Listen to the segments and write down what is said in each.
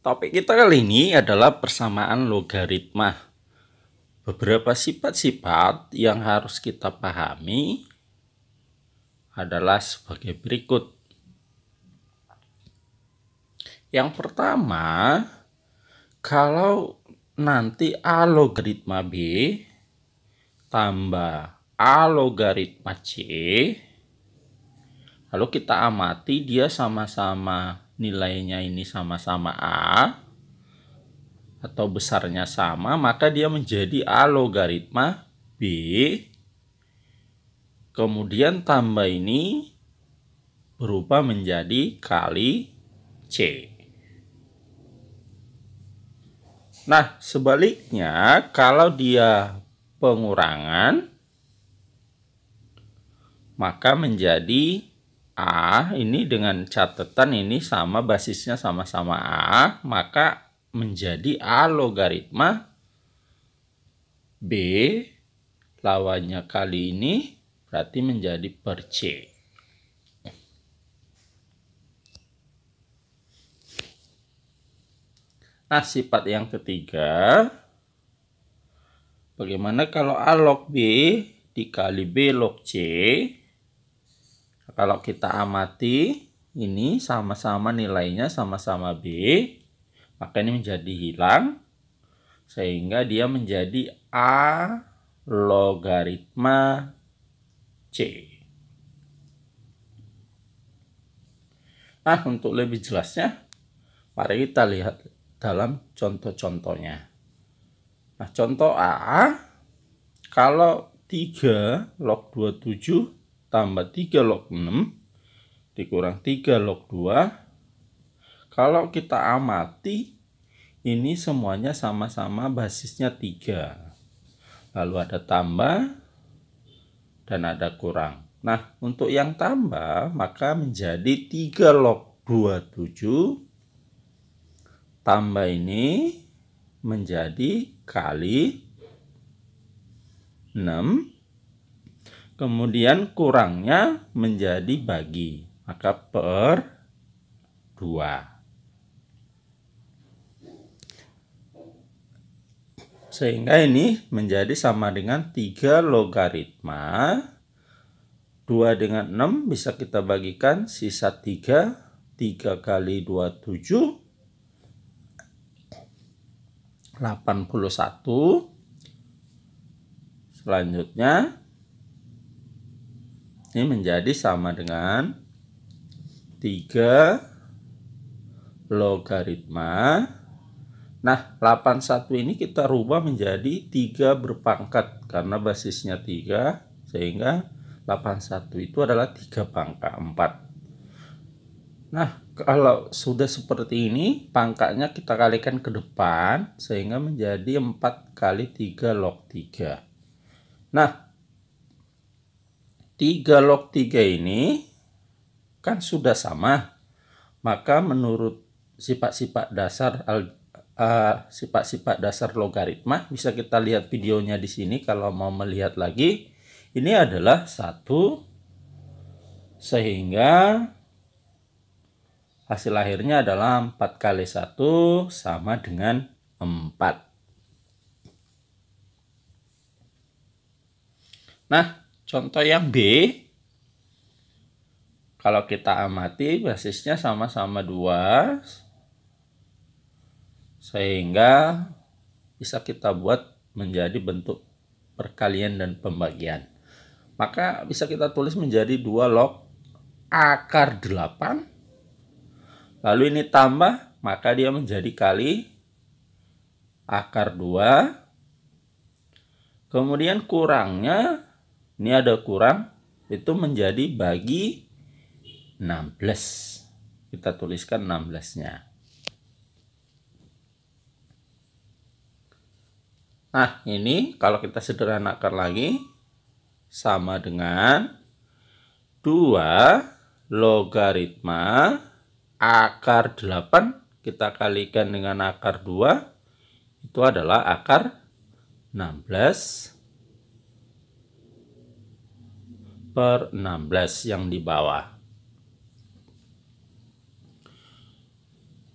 Topik kita kali ini adalah persamaan logaritma. Beberapa sifat-sifat yang harus kita pahami adalah sebagai berikut. Yang pertama, kalau nanti A logaritma B tambah A logaritma C, lalu kita amati dia sama-sama nilainya ini sama-sama A atau besarnya sama, maka dia menjadi A logaritma B, kemudian tambah ini berubah menjadi kali C. Nah, sebaliknya kalau dia pengurangan, maka menjadi A ini dengan catatan ini sama basisnya sama-sama A, maka menjadi A logaritma B lawannya kali ini berarti menjadi per C. Nah, sifat yang ketiga, bagaimana kalau A log B dikali B log C? Kalau kita amati ini sama-sama nilainya sama-sama B, maka ini menjadi hilang sehingga dia menjadi A logaritma C. Nah, untuk lebih jelasnya mari kita lihat dalam contoh-contohnya. Nah, contoh A, kalau 3 log 27 tambah 3 log 6 dikurang 3 log 2. Kalau kita amati, ini semuanya sama-sama basisnya 3. Lalu ada tambah dan ada kurang. Nah, untuk yang tambah, maka menjadi 3 log 27 tambah ini menjadi kali 6. Kemudian kurangnya menjadi bagi, maka per 2. Sehingga ini menjadi sama dengan 3 logaritma 2 dengan 6 bisa kita bagikan sisa 3. 3 kali 27 81. Selanjutnya ini menjadi sama dengan 3 logaritma. Nah, 81 ini kita rubah menjadi 3 berpangkat karena basisnya 3, sehingga 81 itu adalah 3 pangkat 4. Nah, kalau sudah seperti ini, pangkatnya kita kalikan ke depan sehingga menjadi 4 kali 3 log 3. Nah, 3 log 3 ini kan sudah sama, maka menurut sifat-sifat dasar logaritma, bisa kita lihat videonya di sini kalau mau melihat lagi. Ini adalah 1, sehingga hasil akhirnya adalah 4 kali 1 sama dengan 4. Nah, contoh yang B, kalau kita amati basisnya sama-sama 2, sehingga bisa kita buat menjadi bentuk perkalian dan pembagian. Maka bisa kita tulis menjadi 2 log akar 8. Lalu ini tambah, maka dia menjadi kali akar 2. Kemudian kurangnya, ini ada kurang, itu menjadi bagi 16. Kita tuliskan 16-nya. Nah, ini kalau kita sederhanakan lagi, sama dengan 2 logaritma akar 8 kita kalikan dengan akar 2, itu adalah akar 16 per 16 yang di bawah.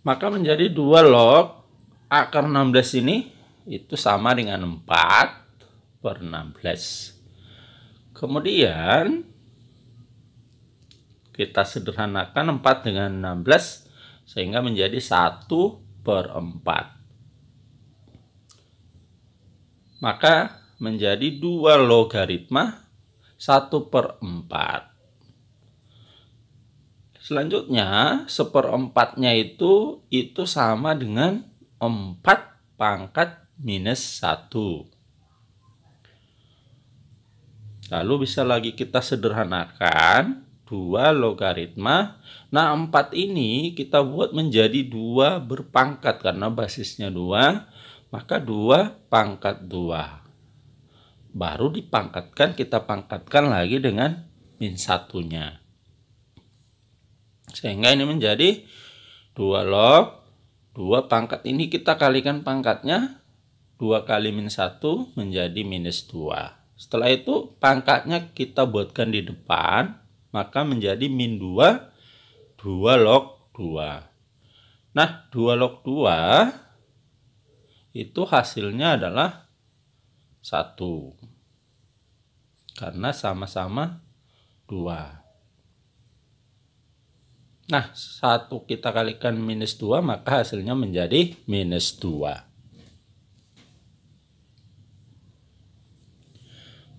Maka menjadi 2 log akar 16 ini itu sama dengan 4/16. Kemudian kita sederhanakan 4 dengan 16 sehingga menjadi 1/4. Maka menjadi 2 logaritma 1/4. Selanjutnya 1/4-nya itu sama dengan 4/-1. Lalu bisa lagi kita sederhanakan 2 logaritma. Nah, 4 ini kita buat menjadi 2 berpangkat karena basisnya 2, maka 2/2. Baru dipangkatkan, kita pangkatkan lagi dengan -1-nya. Sehingga ini menjadi 2 log 2 pangkat ini kita kalikan pangkatnya, 2 kali -1 menjadi -2. Setelah itu pangkatnya kita buatkan di depan, maka menjadi -2, 2 log 2. Nah, 2 log 2 itu hasilnya adalah 1. Karena sama-sama 2. Nah, 1 kita kalikan -2, maka hasilnya menjadi -2.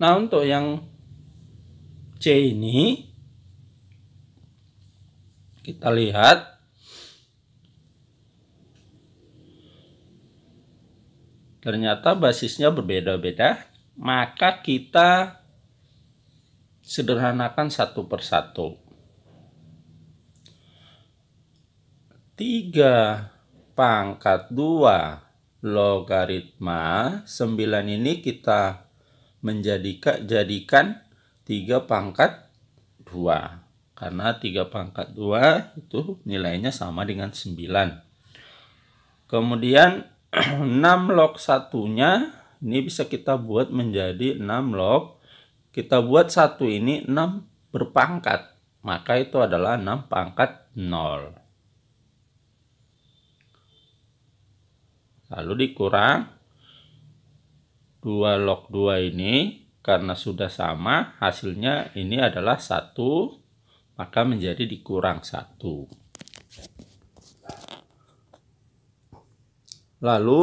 Nah, untuk yang C ini, kita lihat ternyata basisnya berbeda-beda, maka kita sederhanakan satu persatu. 3/2 logaritma 9 ini kita jadikan 3/2. Karena 3/2 itu nilainya sama dengan 9. Kemudian 6 log 1-nya ini bisa kita buat menjadi 6 log. Kita buat 1 ini 6 berpangkat. Maka itu adalah 6/0. Lalu dikurang 2 log 2 ini, karena sudah sama hasilnya ini adalah 1, maka menjadi dikurang 1. Lalu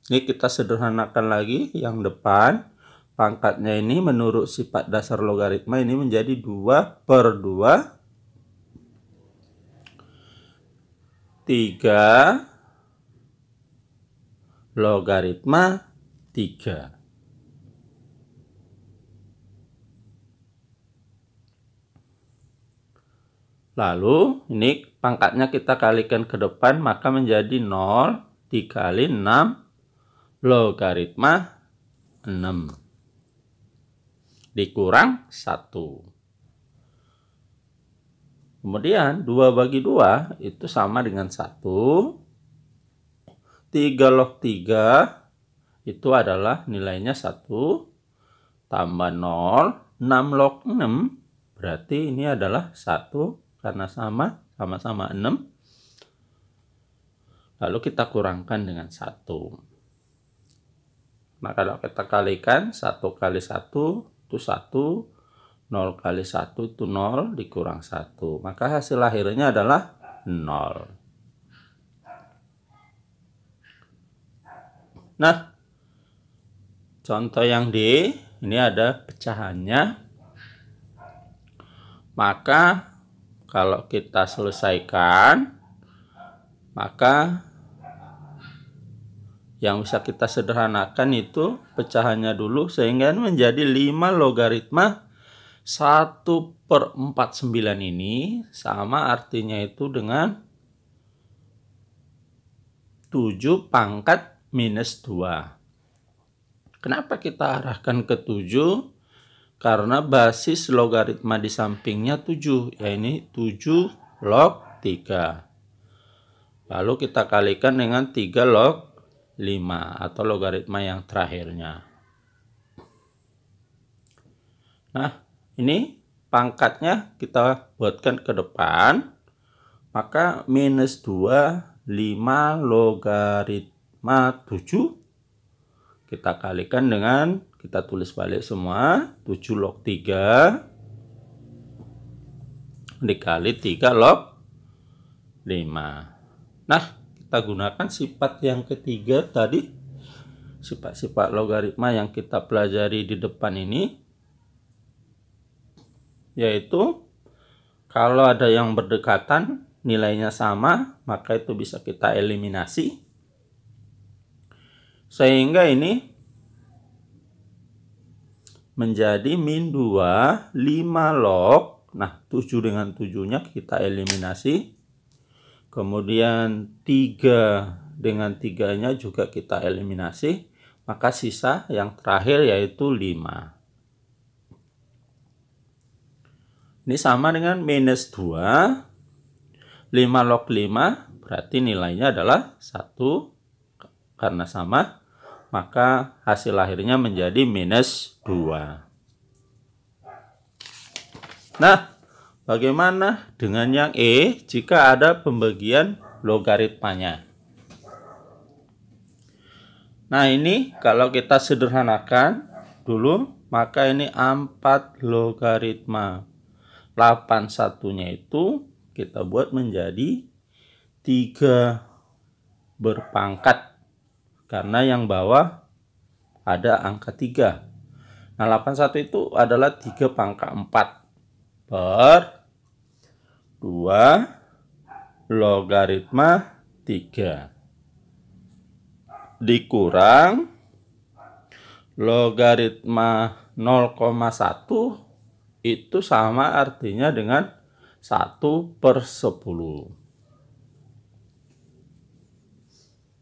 ini kita sederhanakan lagi yang depan. Pangkatnya ini menurut sifat dasar logaritma ini menjadi 2/2 3 logaritma 3. Lalu ini pangkatnya kita kalikan ke depan, maka menjadi 0 dikali 6 logaritma 6 dikurang 1. Kemudian 2 bagi 2 itu sama dengan 1. 3 log 3 itu adalah nilainya 1 tambah 0. 6 log 6 berarti ini adalah 1 karena sama-sama 6. Lalu kita kurangkan dengan 1. Maka kalau kita kalikan 1 kali 1 itu 1, 0 kali 1 itu 0 dikurang 1. Maka hasil akhirnya adalah 0. Nah, contoh yang D, ini ada pecahannya. Maka kalau kita selesaikan, maka yang bisa kita sederhanakan itu pecahannya dulu, sehingga menjadi 5 logaritma 1/49 ini sama artinya itu dengan 7 pangkat -2. Kenapa kita arahkan ke 7? Karena basis logaritma di sampingnya 7, yaitu 7 log 3. Lalu kita kalikan dengan 3 log 5 atau logaritma yang terakhirnya. Nah, ini pangkatnya kita buatkan ke depan. maka minus 2, 5 logaritma 7. Kita kalikan dengan, kita tulis balik semua, 7 log 3 dikali 3 log 5. Nah, kita gunakan sifat yang ketiga tadi, sifat-sifat logaritma yang kita pelajari di depan ini, yaitu kalau ada yang berdekatan nilainya sama, maka itu bisa kita eliminasi, sehingga ini menjadi min 2, 5 log. Nah, 7 dengan 7-nya kita eliminasi. Kemudian 3 dengan 3-nya juga kita eliminasi. Maka sisa yang terakhir yaitu 5. Ini sama dengan minus 2. 5 log 5 berarti nilainya adalah 1. Karena sama, maka hasil akhirnya menjadi minus 2. Nah, bagaimana dengan yang E jika ada pembagian logaritmanya? Nah, ini kalau kita sederhanakan dulu, maka ini 4 logaritma 81-nya itu kita buat menjadi 3 berpangkat. Karena yang bawah ada angka 3. Nah, 81 itu adalah 3 pangkat 4 per 2 logaritma 3 dikurang logaritma 0,1 itu sama artinya dengan 1/10.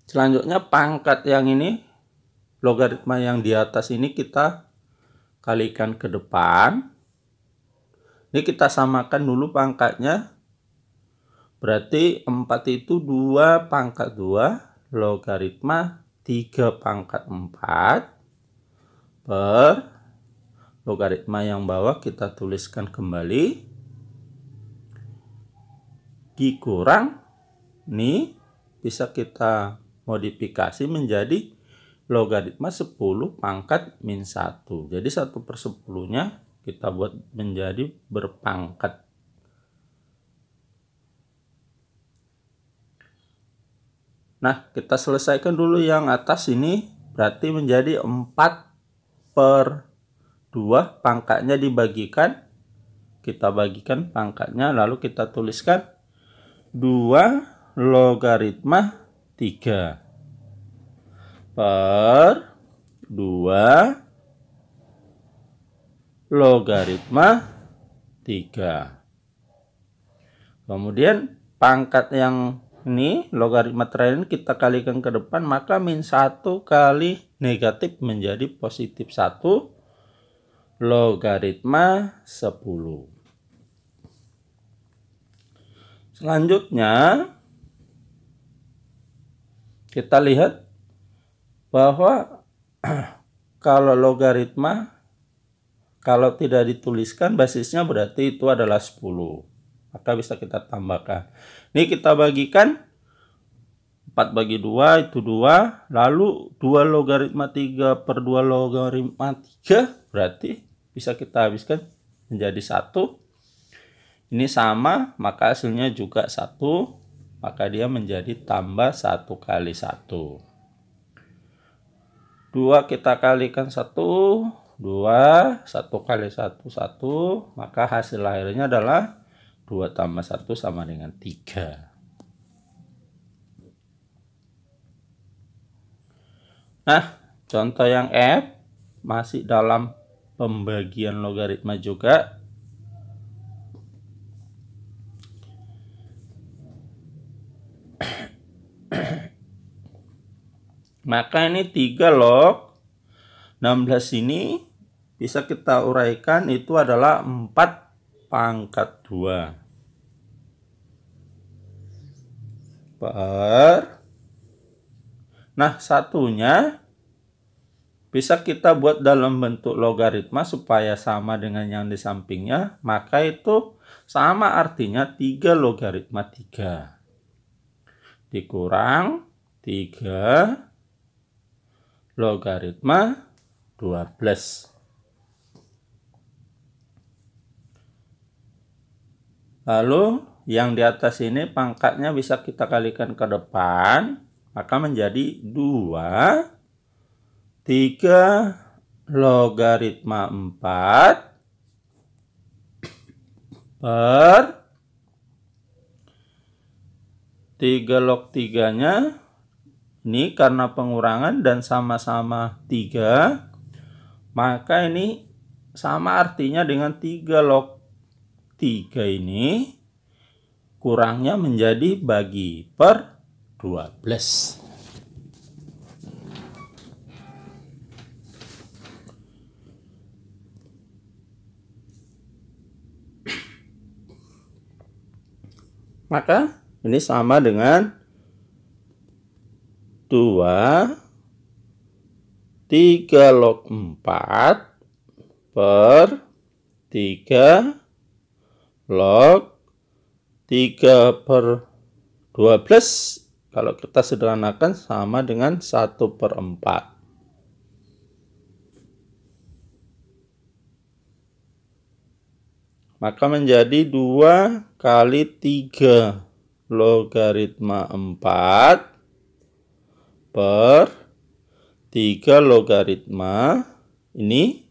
Selanjutnya pangkat yang ini, logaritma yang di atas ini kita kalikan ke depan. Ini kita samakan dulu pangkatnya. Berarti 4 itu 2 pangkat 2 logaritma 3 pangkat 4 per logaritma yang bawah kita tuliskan kembali dikurang, ini bisa kita modifikasi menjadi logaritma 10 pangkat min 1. Jadi 1/10-nya kita buat menjadi berpangkat. Nah, kita selesaikan dulu yang atas ini, berarti menjadi 4/2 pangkatnya dibagikan. Kita bagikan pangkatnya, lalu kita tuliskan 2 logaritma 3 per 2 logaritma 3. Kemudian pangkat yang ini, logaritma terakhir kita kalikan ke depan, maka min 1 kali negatif menjadi positif 1 logaritma 10. Selanjutnya, kita lihat bahwa kalau logaritma, kalau tidak dituliskan basisnya berarti itu adalah 10. Maka bisa kita tambahkan. Ini kita bagikan 4 bagi 2 itu 2. Lalu 2 logaritma 3 per 2 logaritma 3 berarti bisa kita habiskan menjadi 1. Ini sama, maka hasilnya juga 1. Maka dia menjadi tambah 1 kali 1. 2 kita kalikan 1. 2, 1 kali 1, 1. Maka hasil akhirnya adalah 2 tambah 1 sama dengan 3. Nah, contoh yang F masih dalam pembagian logaritma juga. Maka ini 3 log 16 ini bisa kita uraikan itu adalah 4 pangkat 2 per, nah satunya bisa kita buat dalam bentuk logaritma supaya sama dengan yang di sampingnya, maka itu sama artinya 3 logaritma 3 dikurang 3 logaritma 12. Lalu yang di atas ini pangkatnya bisa kita kalikan ke depan, maka menjadi 2 3 logaritma 4 per 3 log 3-nya. Ini karena pengurangan dan sama-sama 3, maka ini sama artinya dengan 3 log 3 ini kurangnya menjadi bagi per 12. Maka ini sama dengan 2 3 log 4 per 3 log 3 per 12. Kalau kita sederhanakan sama dengan 1/4. Maka menjadi 2 kali 3 logaritma 4 per 3 logaritma ini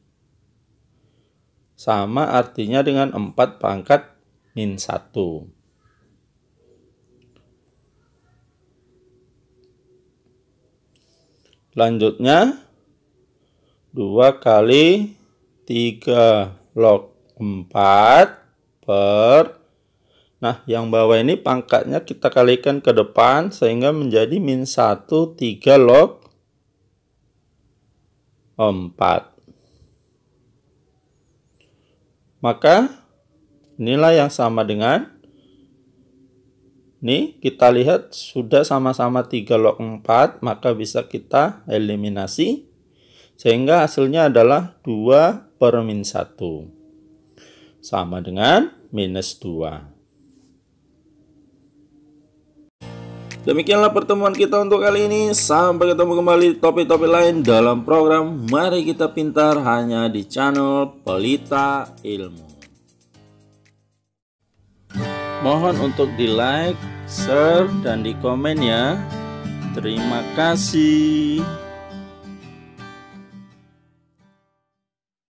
sama artinya dengan 4 pangkat min 1. Selanjutnya 2 kali 3 log 4 per, nah yang bawah ini pangkatnya kita kalikan ke depan sehingga menjadi min 1 3 log 4. Maka inilah yang sama dengan, nih kita lihat sudah sama-sama 3 log 4, maka bisa kita eliminasi sehingga hasilnya adalah 2 per min 1 sama dengan minus 2. Demikianlah pertemuan kita untuk kali ini. Sampai ketemu kembali di topik-topik lain dalam program Mari Kita Pintar hanya di channel Pelita Ilmu. Mohon untuk di like, share, dan di komen ya. Terima kasih.